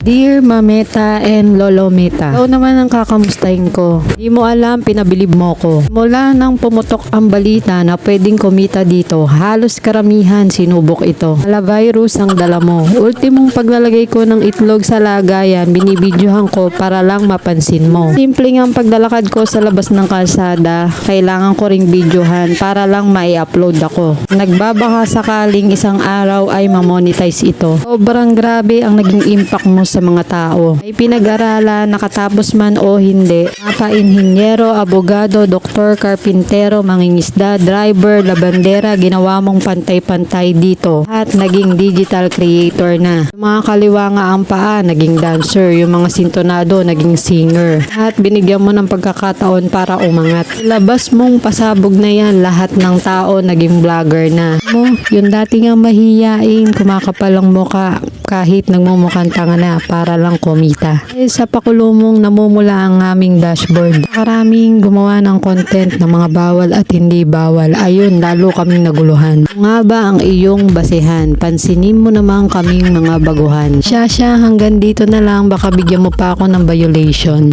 Dear Mameta and Lolo Meta, ikaw naman ang kakamustahin ko. Di mo alam, pinabilib mo ko. Mula nang pumutok ang balita na pwedeng kumita dito, halos karamihan sinubok ito. Malavirus ang dala mo. Ultimong paglalagay ko ng itlog sa lagayan, binibidyohan ko para lang mapansin mo. Simpleng ang paglalakad ko sa labas ng kalsada, kailangan ko ring videohan para lang mai-upload ako. Nagbabaka sakaling isang araw ay mamonetize ito. Sobrang grabe ang naging impact mo sa mga tao. Ay pinag-aralan, nakatapos man o hindi, mapa-inhinyero, abogado, doktor, karpintero, mangingisda, driver, labandera, ginawa mong pantay-pantay dito. At naging digital creator na. Yung mga kaliwa nga ang paa, naging dancer. Yung mga sintonado, naging singer. At binigyan mo ng pagkakataon para umangat. Ilabas mong pasabog na yan, lahat ng tao naging vlogger na. Yung dati nga mahiyain, kumakapalang muka, kahit nagmumukhang tanga na para lang kumita. Sa pakulumong namumula ang aming dashboard. Karaming gumawa ng content na mga bawal at hindi bawal. Ayun, lalo kaming naguluhan. Nga ba ang iyong basehan? Pansinin mo naman kaming mga baguhan. Siya hanggang dito na lang, baka bigyan mo pa ako ng violation.